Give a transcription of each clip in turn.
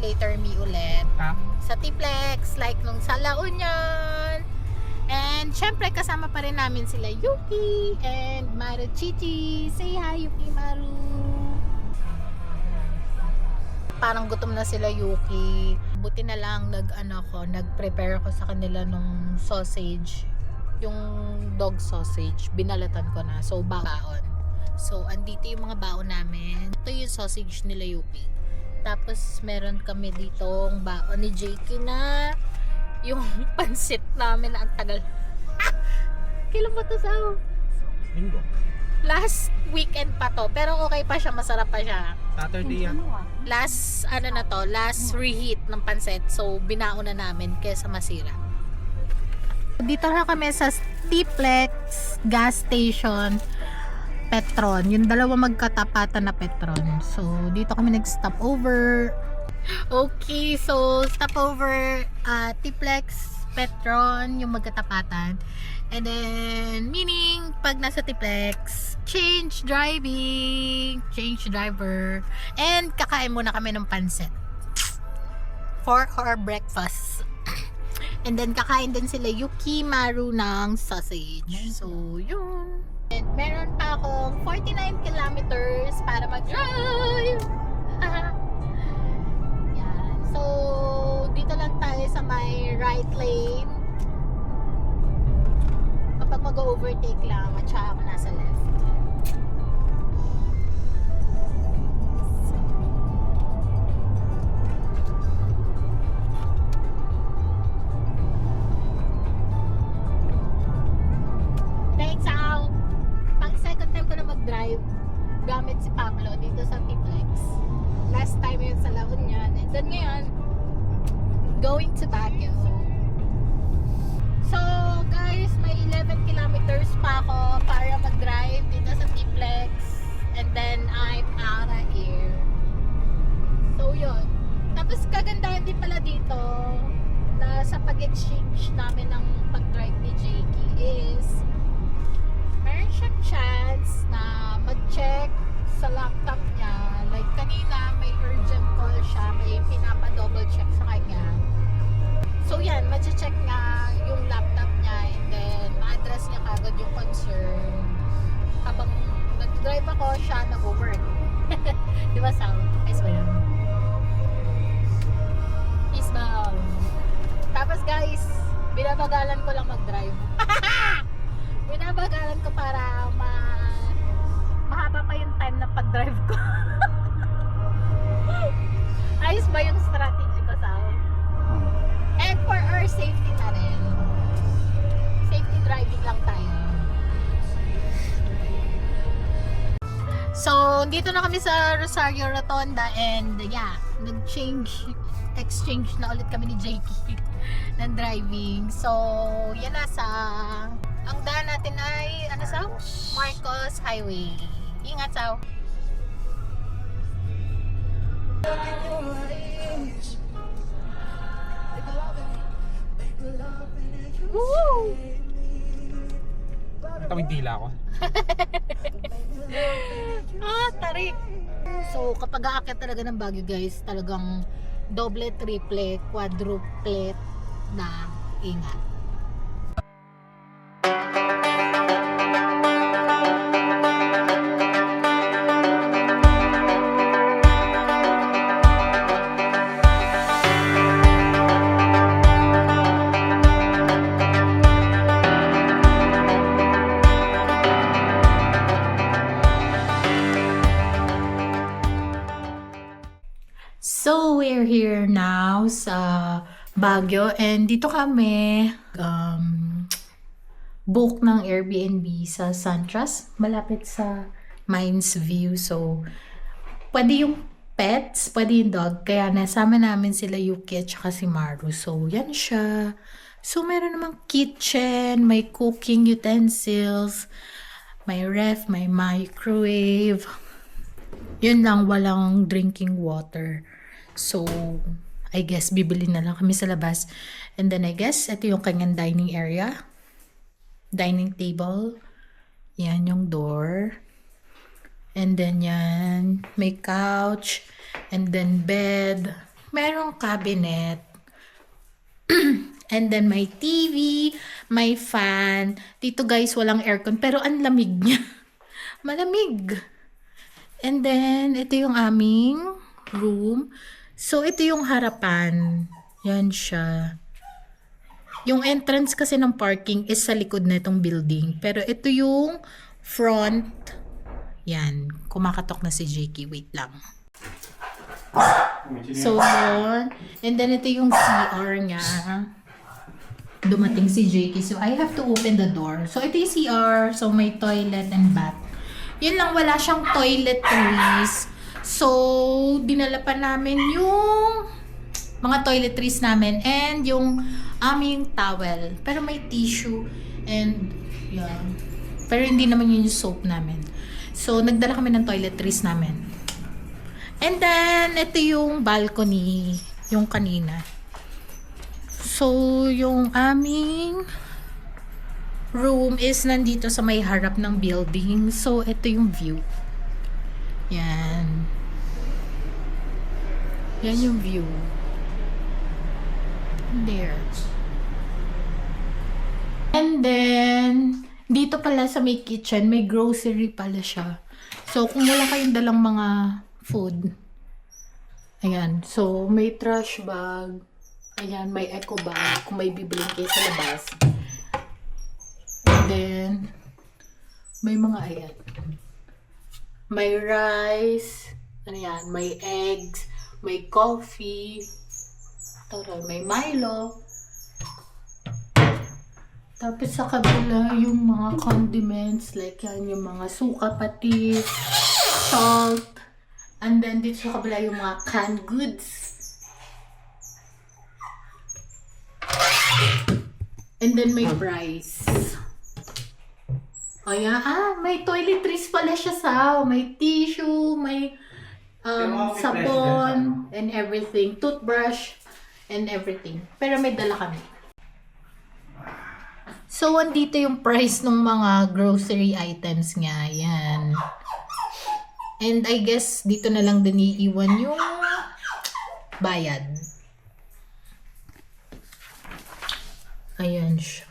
Later Me ulit. Ha? Sa T-Plex, like nung sa La Union. And syempre kasama pa rin namin sila Yuki and Maru Chichi. Say hi Yuki, Maru. Parang gutom na sila Yuki. Buti na lang nag-prepare ako sa kanila nung sausage. Yung dog sausage, binalatan ko na. So, baon. So, andito yung mga baon namin. Ito yung sausage nila Yuki. Tapos, meron kami ditong baon ni Jakey na yung pansit namin na ang tagal. Kailan ba ito sa? Linggo. Last weekend pa to. Pero okay pa siya, masarap pa siya. Saturday yan. Last reheat ng pansit. So, binaon na namin kaysa masira. Dito na kami sa T-Plex gas station Petron. Yung dalawa magkatapatan na Petron. So, dito kami nag-stop over. Okay, so stop over T-Plex Petron, yung magkatapatan. And then, meaning, pag nasa T-Plex, change driver, and kakain muna kami ng pansit for our breakfast. And then, kakain din sila Yuki, Maru ng sausage. So, yun. And meron pa akong 49 kilometers para mag-drive. Yan. So, dito lang tayo sa may right lane. Kapag mag-overtake lang, at saka ako nasa left. Thanks out! Pang second time ko na mag-drive gamit si Pablo dito sa T-Plex. Last time yun sa La Union. And then ngayon, going to Baguio. So guys, may 11 kilometers pa ako para mag-drive dito sa T-Plex. And then I'm out of here. So yun. Tapos kagandahan din pala dito na sa pag-exchange namin ng pag-drive ni Jakey is meron siyang chance na mag-check sa laptop niya. Like kanina may urgent call siya, may pinapa-double check sa kanya. So yan, ma-check nga yung laptop niya and then ma-address niya kagad yung concern. Habang nag-drive ako, siya nag-work. Di ba, Sam? Ayos ba yun? Peace ba? Tapos guys, binabagalan ko lang mag-drive. Binabagalan ko para mahaba pa yung time na pag-drive ko. Ayos ba yung strategy ko, Sam? And for our safety na rin. Safety driving lang tayo. So, dito na kami sa Rosario Rotonda and yeah, exchange na ulit kami ni Jakey ng driving. So, yan na ang daan natin ay, Marcos Highway. Ingat, Saw. Woo! Tawid dila ko. Tarik. So, kapag aakyat talaga ng Baguio, guys, talagang doble, triple, quadruple na ingat. So, we're here now sa Baguio and dito kami book ng Airbnb sa Santras, malapit sa Mines View. So, pwede yung pets, pwede yung dog, kaya nasama namin sila Yuki at saka si Maru. So, yan siya. So, meron namang kitchen, may cooking utensils, may ref, may microwave. Yun lang, walang drinking water. So, I guess, bibili na lang kami sa labas. And then, I guess, ito yung kanyang dining area. Dining table. Yan yung door. And then, yan. May couch. And then, bed. merong cabinet. And then may TV, may fan. Dito guys, walang aircon. Pero ang lamig niya. Malamig. And then, ito yung aming room. So, ito yung harapan. Yan siya. Yung entrance kasi ng parking is sa likod na itong building. Pero ito yung front. Yan. Kumakatok na si Jakey. Wait lang. So, yun. And then, ito yung CR niya. Dumating si Jakey. So, I have to open the door. So, ito yung CR. So, may toilet and bath. Yun lang, wala siyang toiletries. So, dinala pa namin yung mga toiletries namin and yung aming towel. Pero may tissue and yan. Pero hindi naman yun yung soap namin. So, nagdala kami ng toiletries namin. And then, ito yung balcony. Yung kanina. So, yung aming room is nandito sa may harap ng building. So, ito yung view. Yan. Yan yung view. There. And then, dito pala sa may kitchen, may grocery pala siya. So, kung wala kayong dalang mga food, ayan. So, may trash bag. Ayan, may eco bag kung may bibilin kayo sa labas. And then, may mga ayan. May rice. Ano yan? May eggs. May coffee. Tara, may Milo. Tapos sa kabila, yung mga condiments. Like yan, yung mga suka patis, salt. And then dito sa kabila, yung mga canned goods. And then may price. O yan, may toiletries pala siya sa. May tissue, may sabon, and everything. Toothbrush, and everything. Pero may dala kami. So, andito yung price ng mga grocery items nga. Yan. And I guess, dito na lang din iiwan yung bayad. Ayan siya.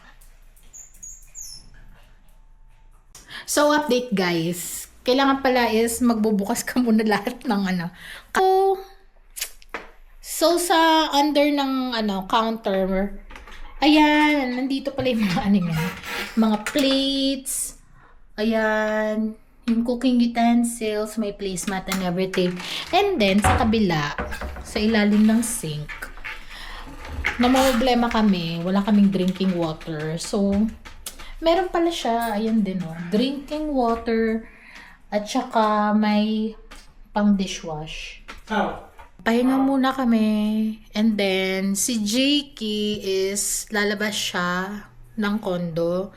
So, update guys. Kailangan pala is magbubukas ka muna lahat ng ano. So sa under ng counter, ayan, nandito pala yung mga mga plates. Ayan, yung cooking utensils, may placemat and everything. And then, sa kabila, sa ilalim ng sink, namumblema kami, wala kaming drinking water. So, meron pala siya, ayan din drinking water, at saka may pang dishwash. Pahinga muna kami, and then si Jakey is lalabas siya ng condo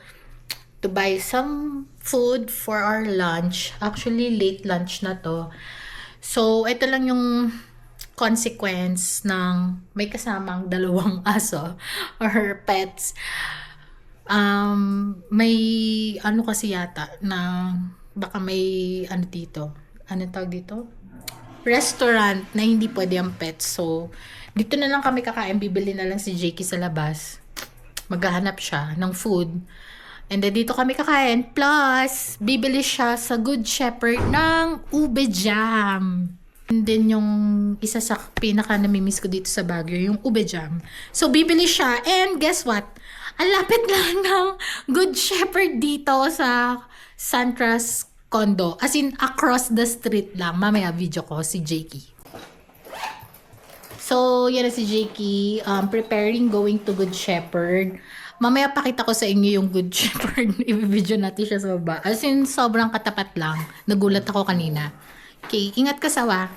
to buy some food for our lunch. Actually, late lunch na to. So, ito lang yung consequence ng may kasamang dalawang aso or pets. May kasi yata na baka may dito. Ano tawag dito? Restaurant na hindi pwede ang pets. So, dito na lang kami kakain. Bibili na lang si Jakey sa labas. Maghahanap siya ng food. And then dito kami kakain. Plus, bibili siya sa Good Shepherd ng ube jam. And then yung isa sa pinaka namimiss ko dito sa Baguio, yung ube jam. So, bibili siya. And guess what? Ang lapit lang ng Good Shepherd dito sa Santras condo. As in, across the street lang. Mamaya video ko si Jakey. So, yan na si Jakey. Preparing going to Good Shepherd. Mamaya pakita ko sa inyo yung Good Shepherd. I-video natin siya sa baba. As in, sobrang katapat lang. Nagulat ako kanina. Okay, ingat ka sawa.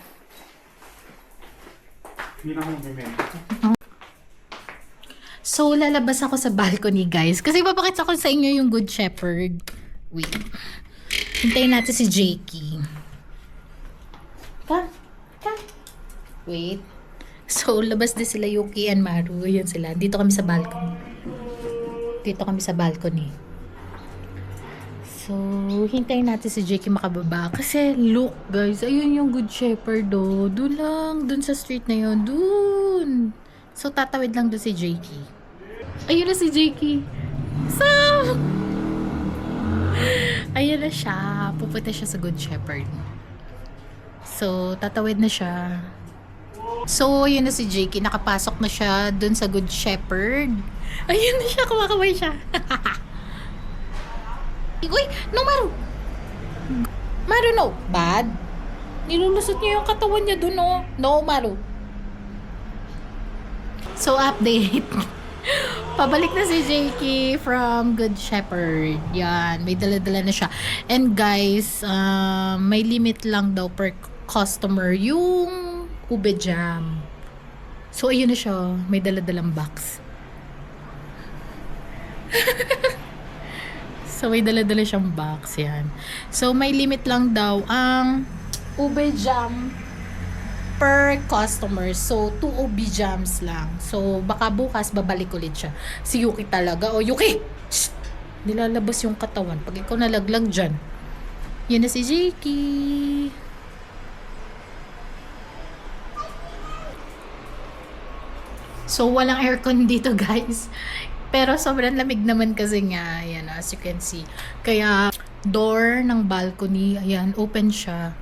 So, lalabas ako sa balcony, guys. Kasi papakita ko sa inyo yung Good Shepherd. Wait. Hintayin natin si Jakey. Come. Wait. So, labas din sila Yuki and Maru. Ayan sila. Dito kami sa balcony. So, hintayin natin si Jakey makababa. Kasi, look guys, ayun yung Good Shepherd oh. Doon lang, doon sa street na yun. Doon. So, tatawid lang doon si Jakey. Ayun na si Jakey. So, ayun na siya. Pupunta siya sa Good Shepherd. So, tatawid na siya. So, ayun na si Jakey. Nakapasok na siya doon sa Good Shepherd. Ayun na siya. Kumakaway siya. Uy, no, Maru. Maru, no. Bad. Nilulusot niya yung katawan niya dun, no. No, Maru. So, update. Pabalik na si Jakey from Good Shepherd. Yan, may dala-dala na siya. And guys, may limit lang daw per customer yung ube jam. So, ayun na siya. May dala-dalang box. So, may dala-dala siyang box. Yan. So, may limit lang daw ang ube jam per customer. So, 2 ube jams lang. So, baka bukas babalik ulit siya. Si Yuki talaga. O, Yuki! Shh! Nilalabas yung katawan. Pag ikaw nalaglag dyan. Yan na si Jakey. So, walang aircon dito, guys. Pero sobrang lamig naman kasi nga, ayan, as you can see. Kaya, door ng balcony, ayan, open siya.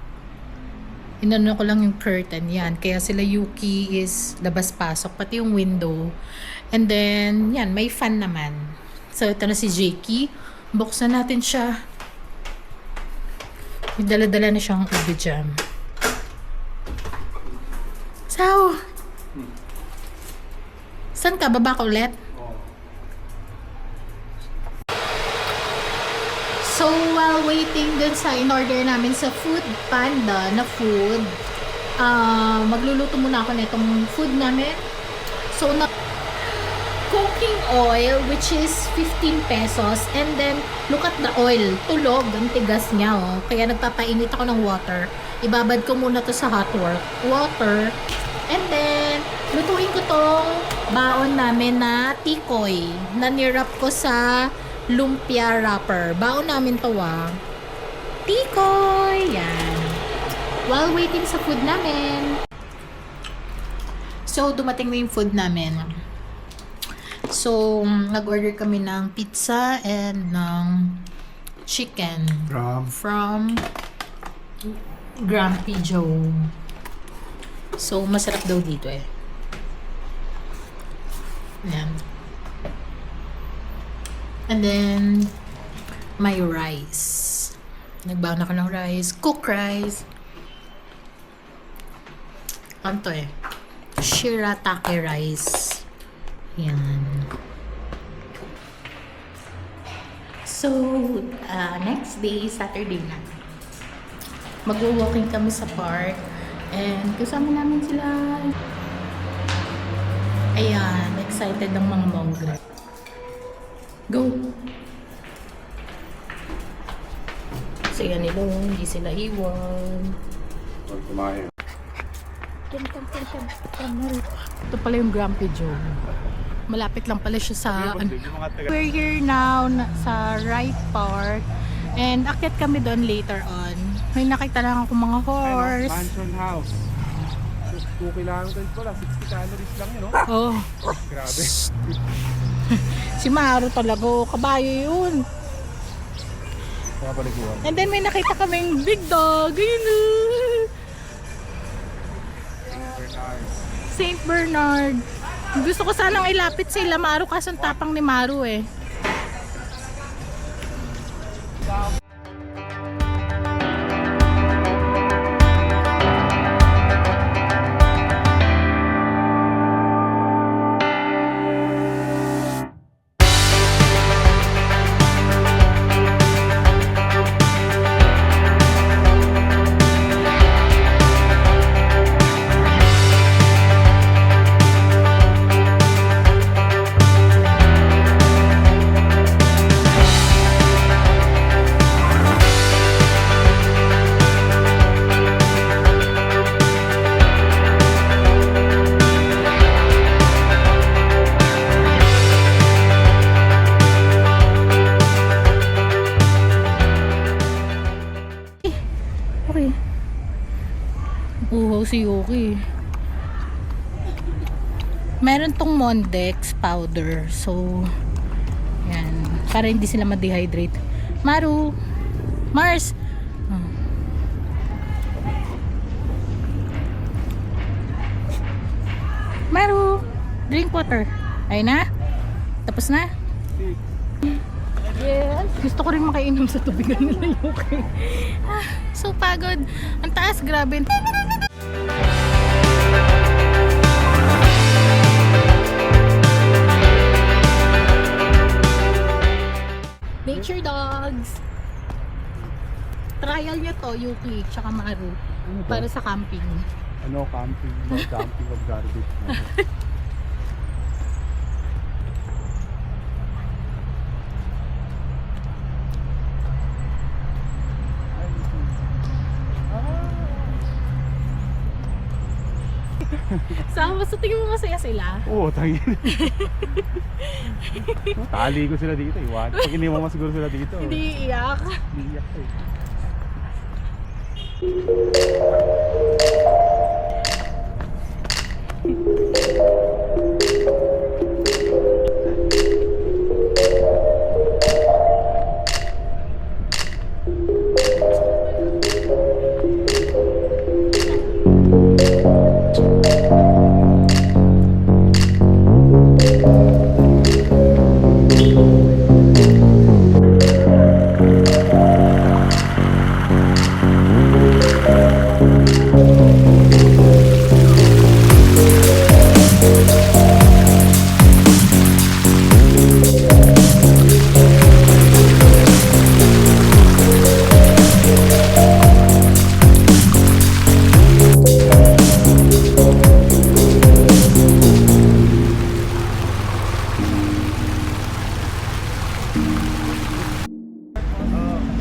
Inano ko lang yung curtain, yan. Kaya sila Yuki is labas-pasok, pati yung window. And then, yan, may fan naman. So, ito na si Jakey. Buksan natin siya. May dala-dala na siyang ube jam. So, saan ka? Baba ka ulit? So, while waiting dun sa in-order namin sa Food Panda na food, magluluto muna ako nitong food namin. So, cooking oil, which is 15 pesos. And then, look at the oil. Tulog. Ang tigas niya, oh. Kaya nagpapainit ako ng water. Ibabad ko muna to sa hot water. And then, lutuin ko tong baon namin na tikoy na nirap ko sa lumpia wrapper. Baon namin to, ah. Tikoy! Yan. While waiting sa food namin. So, dumating na yung food namin. So, nag-order kami ng pizza and ng chicken. From Grumpy Joe. So, masarap daw dito eh. Yan. And then, may rice. Nagbaon ako ng rice. Cook rice. Ano to eh? Shirataki rice. Yan. So, next day, Saturday na. Mag-walking kami sa park. And kasama namin sila. Ayan, excited ng mga mongrel. Go! Saya nila, hindi sila iwan. Kumain. Ito pala yung Grumpy Joe. Malapit lang pala siya sa... We're here now sa Wright Park. And akyat kami doon later on. May nakita lang ako mga horse. Mansion house. 2 kilometers pala, 60 calories lang yun, no? Oh. Grabe. Si Maru talaga, kabayo yun. Pabaliguan. And then may nakita kaming big dog. Ayun. Saint Bernard. Gusto ko sanang ilapit sila Maru kaso ang tapang ni Maru eh. si Yuki. Meron tong Mondex powder. So, yan. Para hindi sila ma-dehydrate. Maru! Mars! Oh. Maru! Drink water. Ayun na? Tapos na? Yes. Gusto ko rin makainom sa tubigan nila, Yuki. So pagod. Ang taas, grabe. Nature dogs. Trial nyo to, Yuki, tsaka Maru. Para sa camping. Ano, camping? No, camping of garbage. Sa tingin mo masaya sila? Oo, tangin. Tali ko sila dito. Iwan. Pag iniwan mo siguro sila dito. Hindi iiyak. Hindi iyak eh.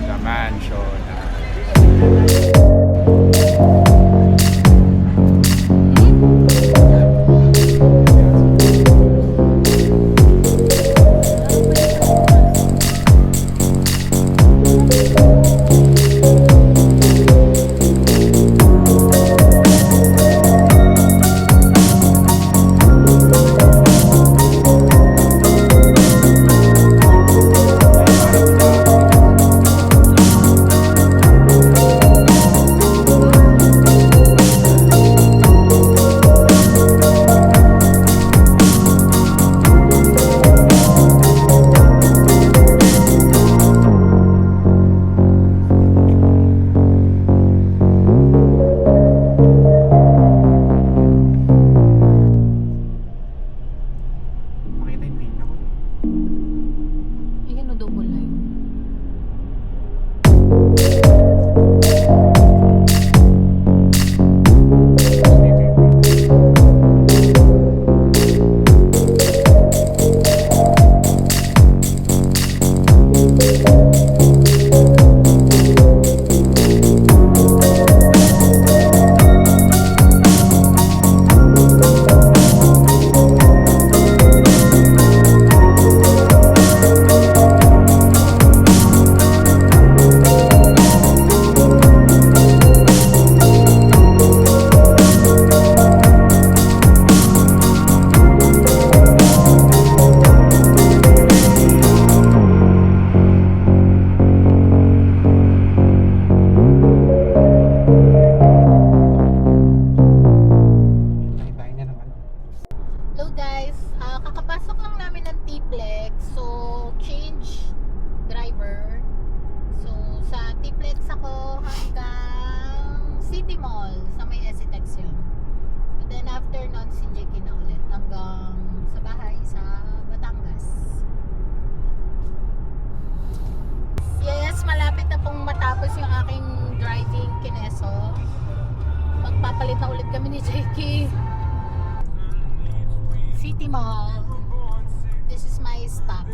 The mansion. Makita yung linya ko. Ayan o, double line. Hello guys, kakapasok lang namin ng T-Plex. So, change driver. So, sa T-Plex ako hanggang City Mall sa may Esitex yun. And then after nun, si JK na ulit hanggang sa bahay sa Batangas. Yes, malapit na pong matapos yung aking driving kineso. Magpapalit na ulit kami ni JK. City Mall. This is my stop.